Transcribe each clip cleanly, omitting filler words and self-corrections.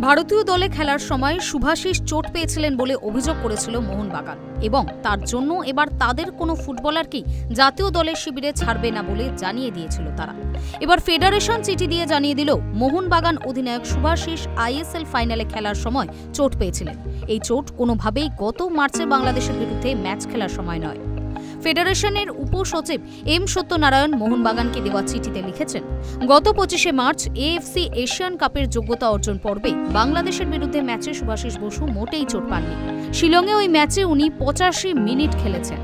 ভারতীয় দলে খেলার সময় শুভাশিস চোট পেয়েছিলেন বলে অভিযোগ করেছিল মোহনবাগান এবং তার জন্য এবার তাদের কোনো ফুটবলারকেই জাতীয় দলের শিবিরে ছাড়বে না বলে জানিয়ে দিয়েছিল তারা। এবার ফেডারেশন চিঠি দিয়ে জানিয়ে দিল মোহনবাগান অধিনায়ক শুভাশিস আইএসএল ফাইনালে খেলার সময় চোট পেয়েছিলেন। এই চোট কোনোভাবেই গত মার্চে বাংলাদেশের বিরুদ্ধে ম্যাচ খেলার সময় নয়। ফেডারেশনের উপসচিব এম সত্যনারায়ণ মোহনবাগানকে দেওয়া চিঠিতে লিখেছেন, গত 25শে মার্চ এএফসি এশিয়ান কাপের যোগ্যতা অর্জন পর্বে বাংলাদেশের বিরুদ্ধে ম্যাচে শুভাশিস বসু মোটেই চোট পাননি। শিলংয়ে ওই ম্যাচে উনি 85 মিনিট খেলেছেন।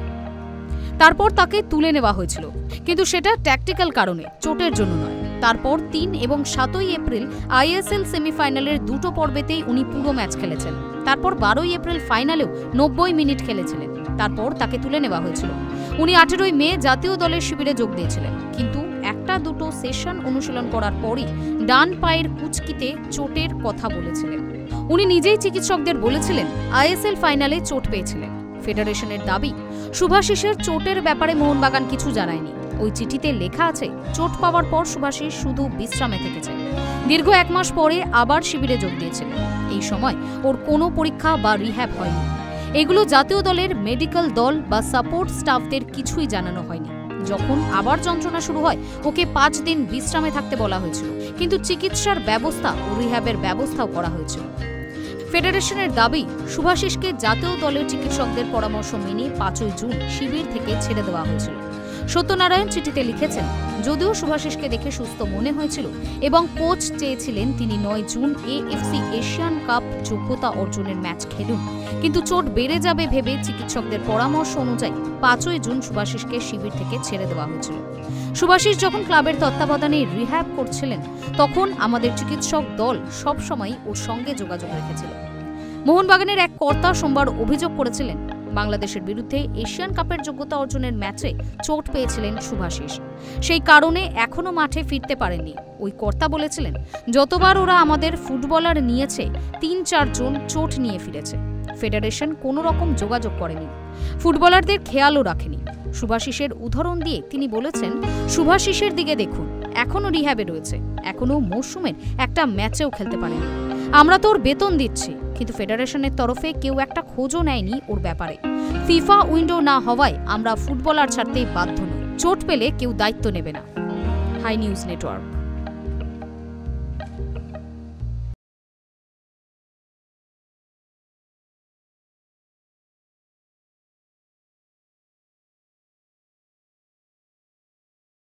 তারপর তাকে তুলে নেওয়া হয়েছিল, কিন্তু সেটা ট্যাকটিক্যাল কারণে, চোটের জন্য নয়। তারপর 3 এবং 7 এপ্রিল আইএসএল সেমিফাইনালের দুটো পর্বেতেই উনি পুরো ম্যাচ খেলেছেন। তারপর 12 এপ্রিল ফাইনালেও 90 মিনিট খেলেছিলেন। তারপর তাকে তুলে নেওয়া হয়েছিল। উনি 18 মে জাতীয় দলের শিবিরে যোগ দিয়েছিলেন, কিন্তু একটা দুটো সেশন অনুশীলন করার পরই ডান পায়ের কুচকিতে চোটের কথা বলেছিলেন। উনি নিজেই চিকিৎসকদের বলেছিলেন আইএসএল ফাইনালে চোট পেয়েছিলেন। ফেডারেশনের দাবি, শুভাশিসের চোটের ব্যাপারে মোহনবাগান কিছু জানায়নি। ওই চিঠিতে লেখা আছে, চোট পাওয়ার পর শুভাশিস শুধু বিশ্রামে থেকেছেন। দীর্ঘ 1 মাস পরে আবার শিবিরে যোগ দিয়েছিলেন। এই সময় ওর কোনো পরীক্ষা বা রিহ্যাব হয়নি। এগুলো জাতীয় দলের মেডিকেল দল বা সাপোর্ট স্টাফদের কিছুই জানানো হয়নি। যখন আবার যন্ত্রণা শুরু হয়, ওকে 5 দিন বিশ্রামে থাকতে বলা হয়েছিল, কিন্তু চিকিৎসার ব্যবস্থা ও রিহ্যাবের ব্যবস্থাও করা হয়েছিল। ফেডারেশনের দাবি, শুভাশিসকে জাতীয় দলের চিকিৎসকদের পরামর্শ মেনে 5ই জুন শিবির থেকে ছেড়ে দেওয়া হয়েছিল। সত্যনারায়ণ চিঠিতে লিখেছেন, যদিও শুভাশিসকে দেখে সুস্থ মনে হয়েছিল এবং কোচ চেয়েছিলেন তিনি 9 জুন এএফসি এশিয়ান কাপ যোগ্যতা অর্জনের ম্যাচ খেলুন, কিন্তু চোট বেড়ে যাবে ভেবে চিকিৎসকদের পরামর্শ অনুযায়ী 5ই জুন শুভাশিসকে শিবির থেকে ছেড়ে দেওয়া হয়েছিল। শুভাশিস যখন ক্লাবের তত্ত্বাবধানে রিহ্যাব করছিলেন, তখন আমাদের চিকিৎসক দল সবসময় ওর সঙ্গে যোগাযোগ রেখেছিল। মোহনবাগানের এক কর্তা সোমবার অভিযোগ করেছিলেন, বাংলাদেশের বিরুদ্ধে এশিয়ান কাপের যোগ্যতা অর্জনের ম্যাচে চোট পেয়েছিলেন শুভাশিস। সেই কারণে এখনো মাঠে ফিরতে পারেননি। ওই কর্তা বলেছিলেন, যতবার ওরা আমাদের ফুটবলার নিয়েছে 3-4 জন চোট নিয়ে ফিরেছে। ফেডারেশন কোনো রকম যোগাযোগ করেনি, ফুটবলারদের খেয়ালও রাখেনি। শুভাশিসের উদাহরণ দিয়ে তিনি বলেছেন, শুভাশিসের দিকে দেখুন, এখনো রিহ্যাবে রয়েছে, এখনো মৌসুমের একটা ম্যাচেও খেলতে পারেনি। আমরা তো ওর বেতন দিচ্ছি, কিন্তু ফেডারেশনের তরফে কেউ একটা খোঁজও নেয়নি ওর ব্যাপারে। ফিফা উইন্ডো না হওয়ায় আমরা ফুটবলার ছাড়তেই বাধ্য নই। চোট পেলে কেউ দায়িত্ব নেবে না। High news network.